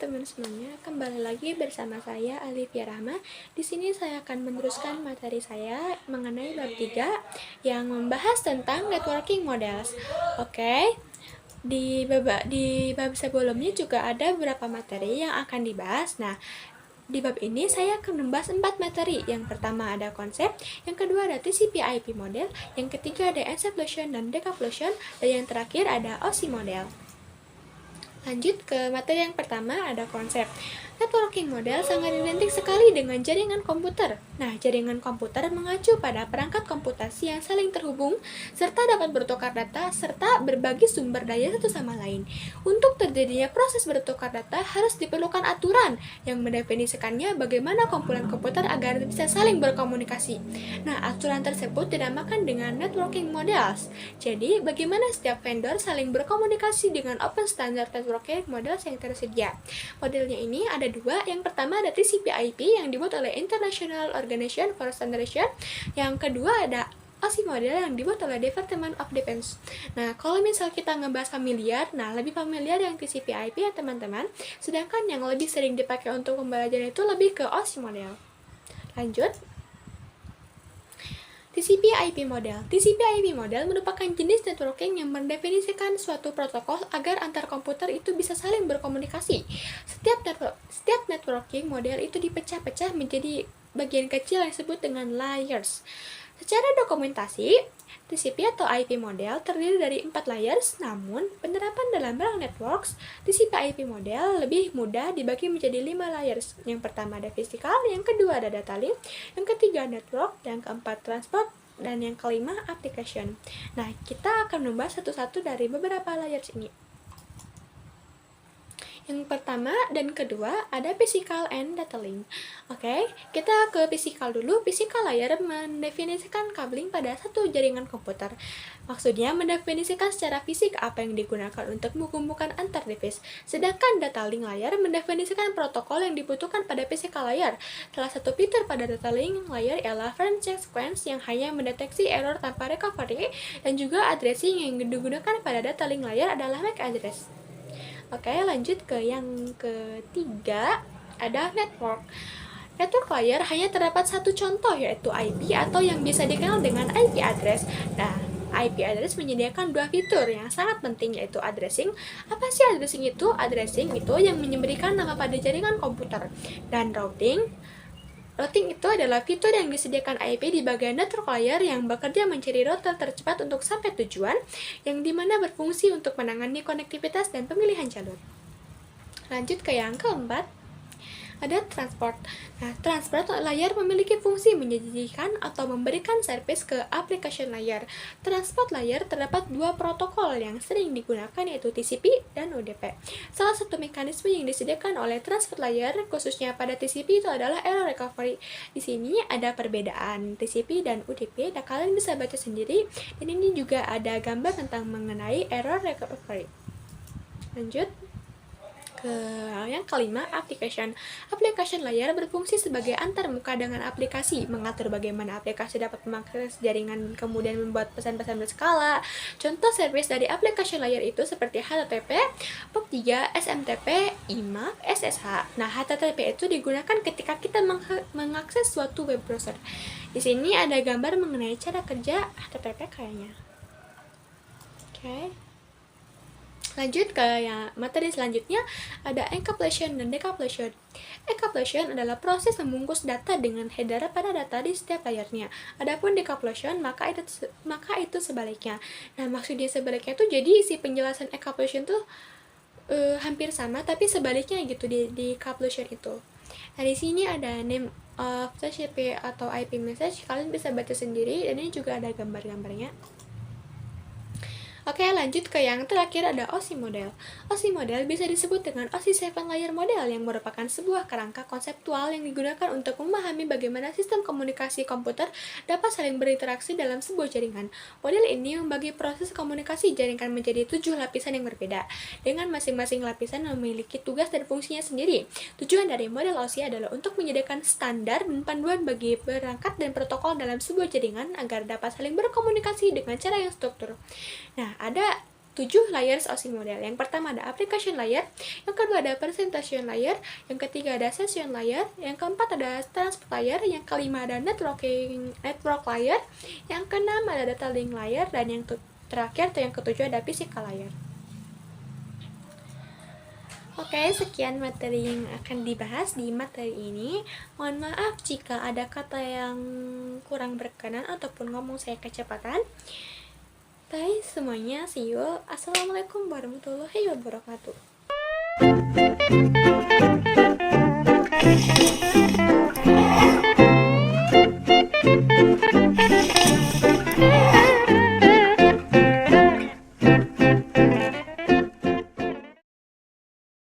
teman-teman semuanya, kembali lagi bersama saya Alivia Rahma. Di sini saya akan meneruskan materi saya mengenai bab 3 yang membahas tentang networking models. Oke. Di bab sebelumnya juga ada beberapa materi yang akan dibahas. Nah, di bab ini saya akan membahas 4 materi. Yang pertama ada konsep, yang kedua ada TCP/IP model, yang ketiga ada encapsulation dan decapsulation, dan yang terakhir ada OSI model. Lanjut ke materi yang pertama, ada konsep. Networking model sangat identik sekali dengan jaringan komputer. Nah, jaringan komputer mengacu pada perangkat komputasi yang saling terhubung, serta dapat bertukar data, serta berbagi sumber daya satu sama lain. Untuk terjadinya proses bertukar data, harus diperlukan aturan yang mendefinisikannya bagaimana komponen komputer agar bisa saling berkomunikasi. Nah, aturan tersebut dinamakan dengan networking models. Jadi, bagaimana setiap vendor saling berkomunikasi dengan open standard networking models yang tersedia. Modelnya ini ada dua. Yang pertama ada TCP/IP yang dibuat oleh International Organization for Standardization. Yang kedua ada OSI model yang dibuat oleh Department of Defense. Nah, kalau misal kita ngebahas familiar, lebih familiar yang TCP/IP ya teman-teman. Sedangkan yang lebih sering dipakai untuk pembelajaran itu lebih ke OSI model. Lanjut. TCP/IP model. TCP/IP model merupakan jenis networking yang mendefinisikan suatu protokol agar antar komputer itu bisa saling berkomunikasi. Setiap networking model itu dipecah-pecah menjadi bagian kecil yang disebut dengan layers. Secara dokumentasi, TCP atau IP model terdiri dari 4 layers, namun penerapan dalam berang networks, TCP/IP model lebih mudah dibagi menjadi 5 layers. Yang pertama ada physical, yang kedua ada data link, yang ketiga network, yang keempat transport, dan yang kelima application. Nah, kita akan membahas satu-satu dari beberapa layers ini. Yang pertama dan kedua ada physical and data link. Oke, kita ke physical dulu. Physical layer mendefinisikan kabling pada satu jaringan komputer. Maksudnya mendefinisikan secara fisik apa yang digunakan untuk menghubungkan antar device. Sedangkan data link layer mendefinisikan protokol yang dibutuhkan pada physical layer. Salah satu fitur pada data link layer ialah frame check sequence yang hanya mendeteksi error tanpa recovery, dan juga addressing yang digunakan pada data link layer adalah MAC address. Oke, lanjut ke yang ketiga, ada network. Network layer hanya terdapat satu contoh, yaitu IP atau yang bisa dikenal dengan IP address. Nah, IP address menyediakan dua fitur yang sangat penting, yaitu addressing. Apa sih addressing itu? Addressing itu yang memberikan nama pada jaringan komputer. Dan routing. Routing itu adalah fitur yang disediakan IP di bagian network layer yang bekerja mencari rute tercepat untuk sampai tujuan, yang dimana berfungsi untuk menangani konektivitas dan pemilihan jalur. Lanjut ke yang keempat, ada transport. Nah, transport layer memiliki fungsi menyajikan atau memberikan service ke application layer. Transport layer terdapat dua protokol yang sering digunakan, yaitu TCP dan UDP. Salah satu mekanisme yang disediakan oleh transport layer khususnya pada TCP itu adalah error recovery. Di sini ada perbedaan TCP dan UDP. Nah, kalian bisa baca sendiri. Dan ini juga ada gambar tentang mengenai error recovery. Lanjut ke yang kelima, application. Application layer berfungsi sebagai antarmuka dengan aplikasi, mengatur bagaimana aplikasi dapat mengakses jaringan, kemudian membuat pesan-pesan berskala. Contoh service dari application layer itu seperti HTTP, POP3, SMTP, IMAP, SSH. Nah, HTTP itu digunakan ketika kita mengakses suatu web browser. Di sini ada gambar mengenai cara kerja HTTP kayaknya. Oke. Lanjut ke yang materi selanjutnya, ada encapsulation dan decapsulation. Encapsulation adalah proses membungkus data dengan header pada data di setiap layernya. Adapun decapsulation maka itu sebaliknya. Nah, maksudnya sebaliknya itu jadi isi penjelasan encapsulation tuh hampir sama, tapi sebaliknya gitu di decapsulation itu. Nah, di sini ada name of TCP atau IP message, kalian bisa baca sendiri, dan ini juga ada gambar-gambarnya. Oke, lanjut ke yang terakhir, ada OSI model. OSI model bisa disebut dengan OSI 7 layer model yang merupakan sebuah kerangka konseptual yang digunakan untuk memahami bagaimana sistem komunikasi komputer dapat saling berinteraksi dalam sebuah jaringan. Model ini membagi proses komunikasi jaringan menjadi 7 lapisan yang berbeda, dengan masing-masing lapisan memiliki tugas dan fungsinya sendiri. Tujuan dari model OSI adalah untuk menyediakan standar dan panduan bagi perangkat dan protokol dalam sebuah jaringan agar dapat saling berkomunikasi dengan cara yang struktur. Nah, ada 7 layers OSI model. Yang pertama ada application layer, yang kedua ada presentation layer, yang ketiga ada session layer, yang keempat ada transport layer, yang kelima ada network layer, yang keenam ada data link layer, dan yang terakhir atau yang ketujuh ada physical layer. Oke, sekian materi yang akan dibahas di materi ini. Mohon maaf jika ada kata yang kurang berkenan ataupun ngomong saya kecepatan. Bye semuanya, see you. Assalamualaikum warahmatullahi wabarakatuh.